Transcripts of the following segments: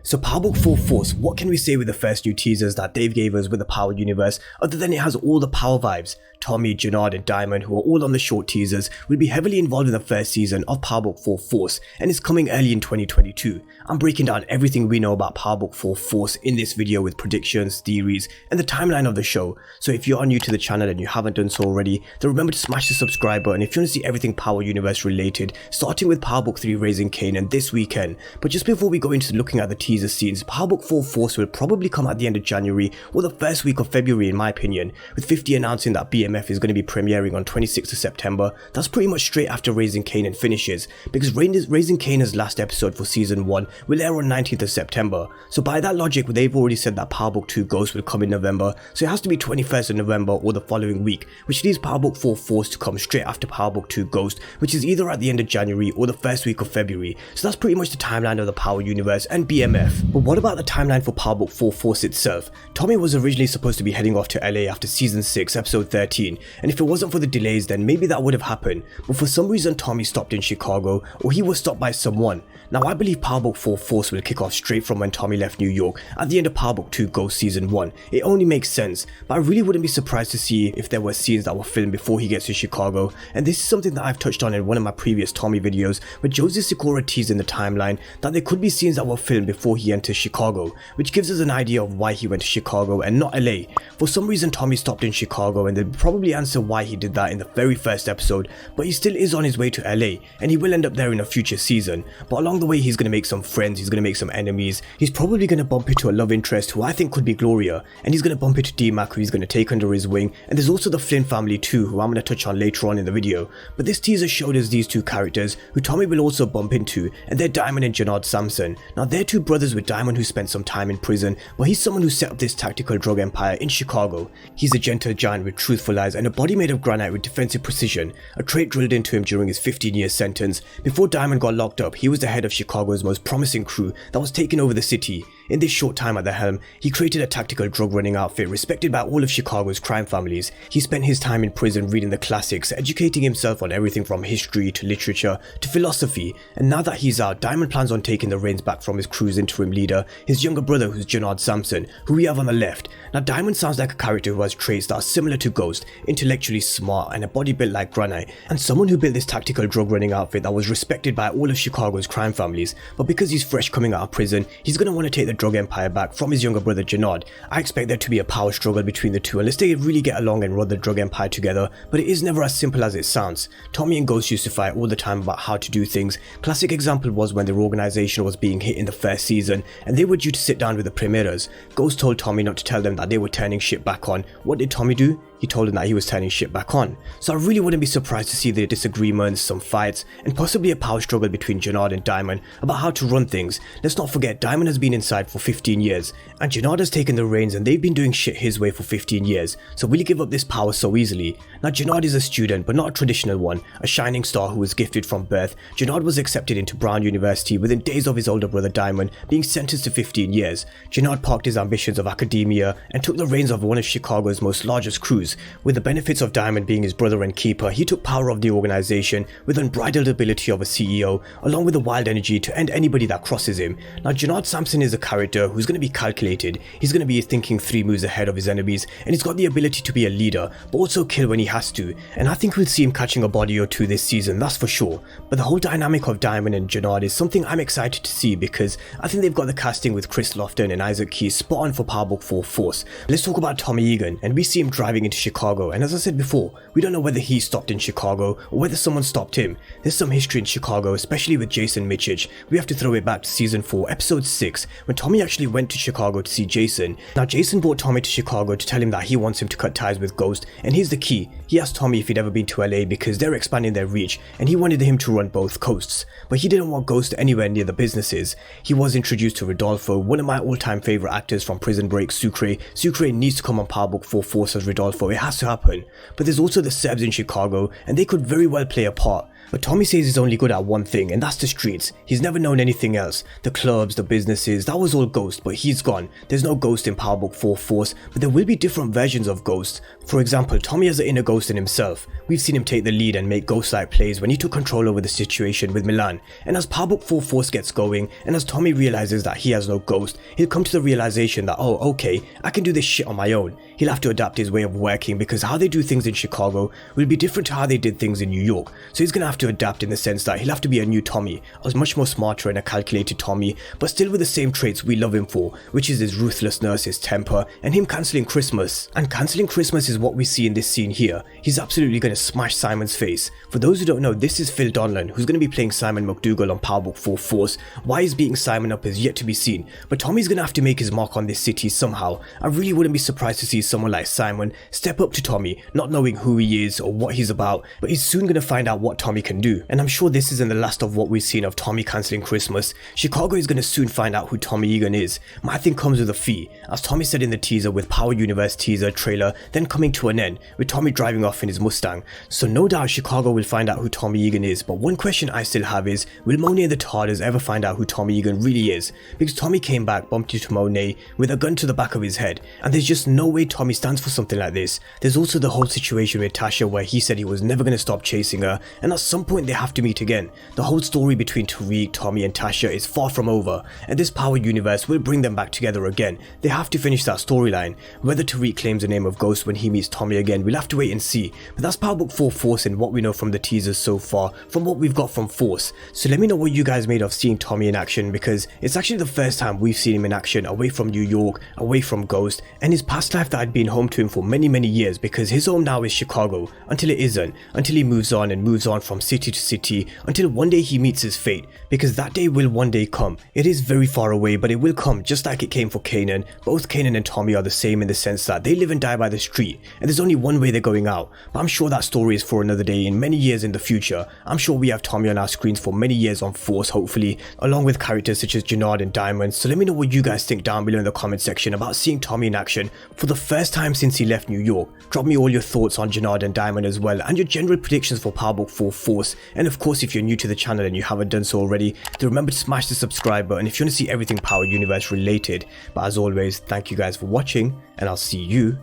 So Power Book 4 Force, what can we say with the first new teasers that Dave gave us with the Power universe, other than it has all the Power vibes? Tommy, Jenard and Diamond, who are all on the short teasers, will be heavily involved in the first season of Power Book 4 Force, and is coming early in 2022. I'm breaking down everything we know about Power Book 4 Force in this video with predictions, theories, and the timeline of the show. So if you are new to the channel and you haven't done so already, then remember to smash the subscribe button if you want to see everything Power Universe related, starting with Power Book 3 Raising Kanan this weekend. But just before we go into looking at the teaser scenes, Power Book 4 Force will probably come at the end of January or the first week of February in my opinion, with 50 announcing that BMF is going to be premiering on 26th of September. That's pretty much straight after Raising Kanan finishes, because Raising Kanan's last episode for season 1 will air on 19th of September. So by that logic, they've already said that Power Book 2 Ghost will come in November, so it has to be 21st of November or the following week, which leaves Power Book 4 Force to come straight after Power Book 2 Ghost, which is either at the end of January or the first week of February. So that's pretty much the timeline of the Power universe and BMF. But what about the timeline for Power Book 4 Force itself? Tommy was originally supposed to be heading off to LA after season 6 episode 13, and if it wasn't for the delays then maybe that would have happened, but for some reason Tommy stopped in Chicago, or he was stopped by someone. Now I believe Power Book 4 Force will kick off straight from when Tommy left New York at the end of Power Book 2 Ghost season 1. It only makes sense, but I really wouldn't be surprised to see if there were scenes that were filmed before he gets to Chicago, and this is something that I've touched on in one of my previous Tommy videos, where Josie Sikora teased in the timeline that there could be scenes that were filmed before he enters Chicago, which gives us an idea of why he went to Chicago and not LA. For some reason Tommy stopped in Chicago, and they'll probably answer why he did that in the very first episode, but he still is on his way to LA, and he will end up there in a future season. But along the way he's going to make some friends, he's going to make some enemies, he's probably going to bump into a love interest who I think could be Gloria, and he's going to bump into D-Mac who he's going to take under his wing, and there's also the Flynn family too, who I'm going to touch on later on in the video. But this teaser showed us these two characters who Tommy will also bump into, and they're Diamond and Jenard Sampson. Now they're two brothers, with Diamond who spent some time in prison, but he's someone who set up this tactical drug empire in Chicago. He's a gentle giant with truthful eyes and a body made of granite with defensive precision, a trait drilled into him during his 15-year sentence. Before Diamond got locked up, he was the head of Chicago's most promising crew that was taking over the city. In this short time at the helm, he created a tactical drug running outfit respected by all of Chicago's crime families. He spent his time in prison reading the classics, educating himself on everything from history to literature to philosophy, and now that he's out, Diamond plans on taking the reins back from his crew's interim leader, his younger brother who's Jenard Sampson, who we have on the left. Now Diamond sounds like a character who has traits that are similar to Ghost, intellectually smart and a body built like granite, and someone who built this tactical drug running outfit that was respected by all of Chicago's crime families. But because he's fresh coming out of prison, he's going to want to take the drug empire back from his younger brother Jenard. I expect there to be a power struggle between the two unless they really get along and run the drug empire together, but it is never as simple as it sounds. Tommy and Ghost used to fight all the time about how to do things. Classic example was when their organization was being hit in the first season and they were due to sit down with the premieres. Ghost told Tommy not to tell them that they were turning shit back on. What did Tommy do? He told him that he was turning shit back on. So I really wouldn't be surprised to see the disagreements, some fights, and possibly a power struggle between Jenard and Diamond about how to run things. Let's not forget, Diamond has been inside for 15 years, and Jenard has taken the reins and they've been doing shit his way for 15 years, so will he give up this power so easily? Now Jenard is a student, but not a traditional one, a shining star who was gifted from birth. Jenard was accepted into Brown University within days of his older brother Diamond being sentenced to 15 years. Jenard parked his ambitions of academia and took the reins of one of Chicago's most largest crews. With the benefits of Diamond being his brother and keeper, he took power of the organization with unbridled ability of a CEO, along with the wild energy to end anybody that crosses him. Now Jenard Sampson is a character who's going to be calculated, he's going to be thinking 3 moves ahead of his enemies, and he's got the ability to be a leader, but also kill when he has to, and I think we'll see him catching a body or two this season, that's for sure. But the whole dynamic of Diamond and Jenard is something I'm excited to see, because I think they've got the casting with Chris Lofton and Isaac Key spot on for Power Book 4 Force. Let's talk about Tommy Egan, and we see him driving into Chicago, and as I said before, we don't know whether he stopped in Chicago or whether someone stopped him. There's some history in Chicago, especially with Jason Michich. We have to throw it back to season 4 episode 6 when Tommy actually went to Chicago to see Jason. Now Jason brought Tommy to Chicago to tell him that he wants him to cut ties with Ghost, and here's the key. He asked Tommy if he'd ever been to LA because they're expanding their reach and he wanted him to run both coasts, but he didn't want Ghost anywhere near the businesses. He was introduced to Rodolfo, one of my all-time favorite actors from Prison Break, Sucre. Sucre needs to come on Power Book 4 Force as Rodolfo, it has to happen. But there's also the Serbs in Chicago, and they could very well play a part. But Tommy says he's only good at one thing, and that's the streets. He's never known anything else. The clubs, the businesses, that was all Ghost, but he's gone. There's no Ghost in Power Book 4 Force, but there will be different versions of Ghost. For example, Tommy has an inner Ghost in himself. We've seen him take the lead and make Ghost-like plays when he took control over the situation with Milan. And as Power Book 4 Force gets going, and as Tommy realizes that he has no Ghost, he'll come to the realization that, oh, okay, I can do this shit on my own. He'll have to adapt his way of working because how they do things in Chicago will be different to how they did things in New York. So he's gonna have to adapt in the sense that he'll have to be a new Tommy, a much more smarter and a calculated Tommy, but still with the same traits we love him for, which is his ruthlessness, his temper, and him cancelling Christmas. And cancelling Christmas is what we see in this scene here. He's absolutely gonna smash Simon's face. For those who don't know, this is Phil Donlan, who's gonna be playing Simon McDougal on Power Book 4 Force. Why he's beating Simon up is yet to be seen, but Tommy's gonna have to make his mark on this city somehow. I really wouldn't be surprised to see someone like Simon step up to Tommy, not knowing who he is or what he's about, but he's soon gonna find out what Tommy can do. And I'm sure this isn't the last of what we've seen of Tommy cancelling Christmas. Chicago is going to soon find out who Tommy Egan is. My thing comes with a fee, as Tommy said in the teaser, with Power Universe teaser trailer then coming to an end, with Tommy driving off in his Mustang. So no doubt Chicago will find out who Tommy Egan is, but one question I still have is, will Monet and the Tarders ever find out who Tommy Egan really is? Because Tommy came back, bumped into Monet with a gun to the back of his head, and there's just no way Tommy stands for something like this. There's also the whole situation with Tasha where he said he was never going to stop chasing her, and at some point they have to meet again. The whole story between Tariq, Tommy and Tasha is far from over, and this Power Universe will bring them back together again. They have to finish that storyline. Whether Tariq claims the name of Ghost when he meets Tommy again, we'll have to wait and see. But that's Power Book 4 Force and what we know from the teasers so far, from what we've got from Force. So let me know what you guys made of seeing Tommy in action, because it's actually the first time we've seen him in action away from New York, away from Ghost, and his past life that had been home to him for many years, because his home now is Chicago, until it isn't, until he moves on and moves on from city to city, until one day he meets his fate, because that day will one day come. It is very far away, but it will come, just like it came for Kanan. Both Kanan and Tommy are the same in the sense that they live and die by the street, and there's only one way they're going out. But I'm sure that story is for another day in many years in the future. I'm sure we have Tommy on our screens for many years on Force, hopefully, along with characters such as Jenard and Diamond. So let me know what you guys think down below in the comment section about seeing Tommy in action for the first time since he left New York. Drop me all your thoughts on Jenard and Diamond as well, and your general predictions for Power Book 4 Force. And of course, if you're new to the channel and you haven't done so already, then remember to smash the subscribe button if you want to see everything Power Universe related. But as always, thank you guys for watching, and I'll see you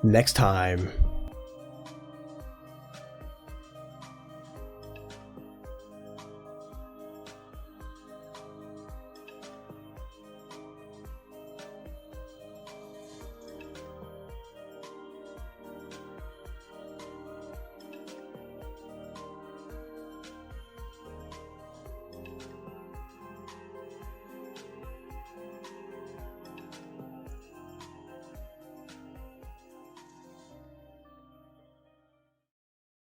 next time.